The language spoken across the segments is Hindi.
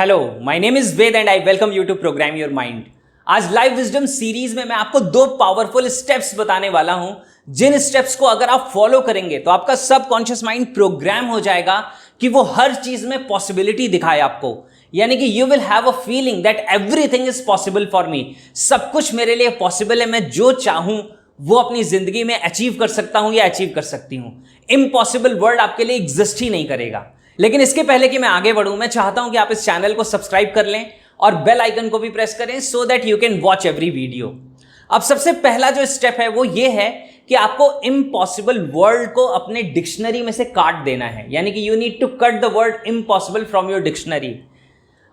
Hello, my name is Ved and I welcome you to program your mind. आज लाइव विजडम सीरीज में मैं आपको 2 पावरफुल स्टेप्स बताने वाला हूं, जिन स्टेप्स को अगर आप फॉलो करेंगे तो आपका सबकॉन्शियस माइंड प्रोग्राम हो जाएगा कि वो हर चीज में पॉसिबिलिटी दिखाए आपको। यानी कि you will have a feeling that everything is possible for me. सब कुछ मेरे लिए पॉसिबल है, मैं जो चाहूं वो अपनी जिंदगी में अचीव कर सकता हूं या अचीव कर सकती हूं। इम्पॉसिबल वर्ल्ड आपके लिए एग्जिस्ट ही नहीं करेगा। लेकिन इसके पहले कि मैं आगे बढ़ूं, मैं चाहता हूं कि आप इस चैनल को सब्सक्राइब कर लें और बेल आइकन को भी प्रेस करें so that you can watch every video. अब सबसे पहला जो स्टेप है वो ये है कि आपको इम्पॉसिबल वर्ड को अपने डिक्शनरी में से काट देना है। यानी कि you need to cut the word impossible from your dictionary.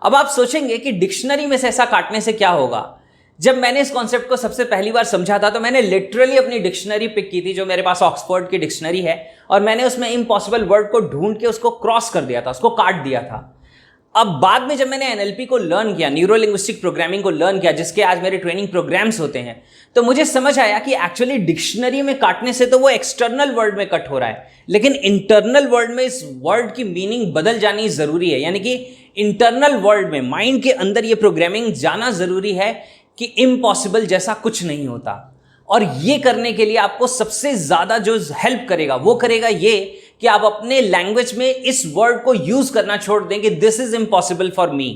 अब आप सोचेंगे कि डिक्शनरी में से ऐसा काटने से क्या होगा। जब मैंने इस कॉन्सेप्ट को सबसे पहली बार समझा था तो मैंने लिटरली अपनी डिक्शनरी पिक की थी, जो मेरे पास ऑक्सफोर्ड की डिक्शनरी है, और मैंने उसमें इम्पॉसिबल वर्ड को ढूंढ के उसको क्रॉस कर दिया था, उसको काट दिया था। अब बाद में जब मैंने एनएलपी को लर्न किया, न्यूरो लिंग्विस्टिक प्रोग्रामिंग को लर्न किया, जिसके आज मेरे ट्रेनिंग प्रोग्राम्स होते हैं, तो मुझे समझ आया कि एक्चुअली डिक्शनरी में काटने से तो वो एक्सटर्नल वर्ड में कट हो रहा है, लेकिन इंटरनल वर्ड में इस वर्ड की मीनिंग बदल जानी जरूरी है। यानी कि इंटरनल वर्ड में, माइंड के अंदर ये प्रोग्रामिंग जाना जरूरी है कि इम्पॉसिबल जैसा कुछ नहीं होता। और ये करने के लिए आपको सबसे ज्यादा जो हेल्प करेगा वो करेगा ये कि आप अपने लैंग्वेज में इस वर्ड को यूज करना छोड़ दें कि this is impossible for me.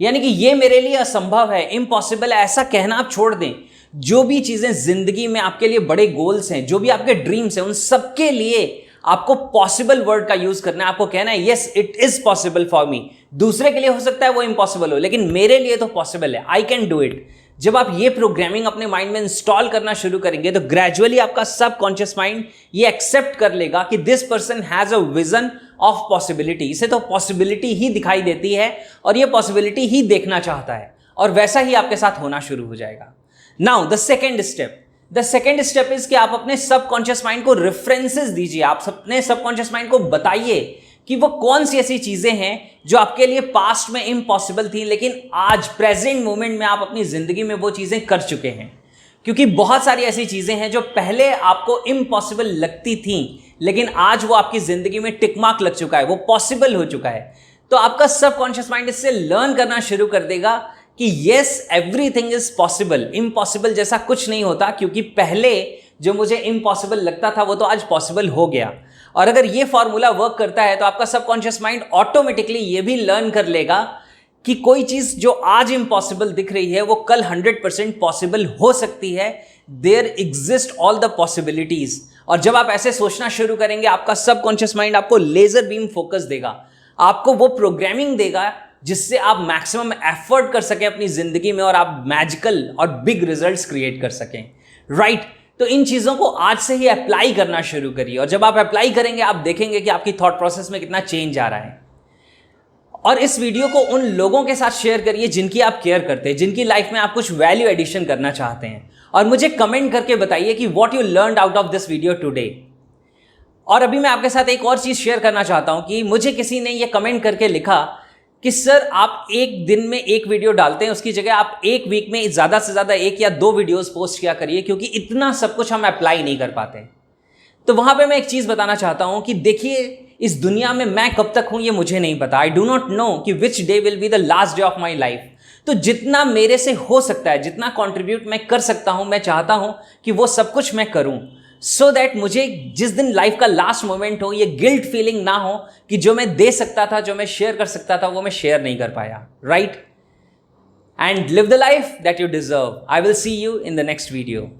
यानी कि ये मेरे लिए असंभव है, इम्पॉसिबल है, ऐसा कहना आप छोड़ दें। जो भी चीजें जिंदगी में आपके लिए बड़े गोल्स हैं, जो भी आपके ड्रीम्स हैं, उन सबके लिए आपको पॉसिबल वर्ड का यूज करना है। आपको कहना है yes it is possible for me. दूसरे के लिए हो सकता है वो इम्पॉसिबल हो, लेकिन मेरे लिए तो पॉसिबल है, आई कैन डू इट। जब आप ये प्रोग्रामिंग अपने माइंड में इंस्टॉल करना शुरू करेंगे तो ग्रेजुअली आपका सबकॉन्शियस माइंड ये एक्सेप्ट कर लेगा कि this person has a vision of possibility. इसे तो पॉसिबिलिटी ही दिखाई देती है और ये पॉसिबिलिटी ही देखना चाहता है, और वैसा ही आपके साथ होना शुरू हो जाएगा। Now the second step is कि आप अपने सबकॉन्शियस माइंड को रेफरेंसेस दीजिए। आप अपने सबकॉन्शियस माइंड को बताइए कि वो कौन सी ऐसी चीजें हैं जो आपके लिए पास्ट में इम्पॉसिबल थी, लेकिन आज प्रेजेंट मोमेंट में आप अपनी जिंदगी में वो चीजें कर चुके हैं। क्योंकि बहुत सारी ऐसी चीजें हैं जो पहले आपको इम्पॉसिबल लगती थी, लेकिन आज वो आपकी जिंदगी में टिक मार्क लग चुका है, वो पॉसिबल हो चुका है। तो आपका सबकॉन्शियस माइंड इससे लर्न करना शुरू कर देगा कि yes everything is possible. Impossible जैसा कुछ नहीं होता, क्योंकि पहले जो मुझे इम्पॉसिबल लगता था वो तो आज पॉसिबल हो गया। और अगर ये फॉर्मूला वर्क करता है तो आपका सबकॉन्शियस माइंड ऑटोमेटिकली ये भी लर्न कर लेगा कि कोई चीज जो आज इम्पॉसिबल दिख रही है वो कल 100% पॉसिबल हो सकती है। There exist all the possibilities. और जब आप ऐसे सोचना शुरू करेंगे, आपका सबकॉन्शियस माइंड आपको लेजर बीम फोकस देगा, आपको वो प्रोग्रामिंग देगा जिससे आप मैक्सिमम एफर्ट कर सकें अपनी जिंदगी में और आप मैजिकल और बिग रिजल्ट्स क्रिएट कर सकें। राइट? तो इन चीजों को आज से ही अप्लाई करना शुरू करिए, और जब आप अप्लाई करेंगे आप देखेंगे कि आपकी थॉट प्रोसेस में कितना चेंज आ रहा है। और इस वीडियो को उन लोगों के साथ शेयर करिए जिनकी आप केयर करते हैं, जिनकी लाइफ में आप कुछ वैल्यू एडिशन करना चाहते हैं, और मुझे कमेंट करके बताइए कि what you learned out of this video today. और अभी मैं आपके साथ एक और चीज शेयर करना चाहता हूं कि मुझे किसी ने ये कमेंट करके लिखा कि सर आप एक दिन में एक वीडियो डालते हैं, उसकी जगह आप एक वीक में ज्यादा से ज्यादा 1 या 2 वीडियोस पोस्ट किया करिए, क्योंकि इतना सब कुछ हम अप्लाई नहीं कर पाते। तो वहां पे मैं एक चीज बताना चाहता हूं कि देखिए, इस दुनिया में मैं कब तक हूं ये मुझे नहीं पता। आई डू नॉट नो कि which day will be the last day of my life. तो जितना मेरे से हो सकता है, जितना कॉन्ट्रीब्यूट मैं कर सकता हूं, मैं चाहता हूं कि वो सब कुछ मैं करूं, सो दैट मुझे जिस दिन लाइफ का लास्ट मोमेंट हो ये गिल्ट फीलिंग ना हो कि जो मैं दे सकता था, जो मैं शेयर कर सकता था, वो मैं शेयर नहीं कर पाया। Right? And live the life that you deserve. I will see you in the next video.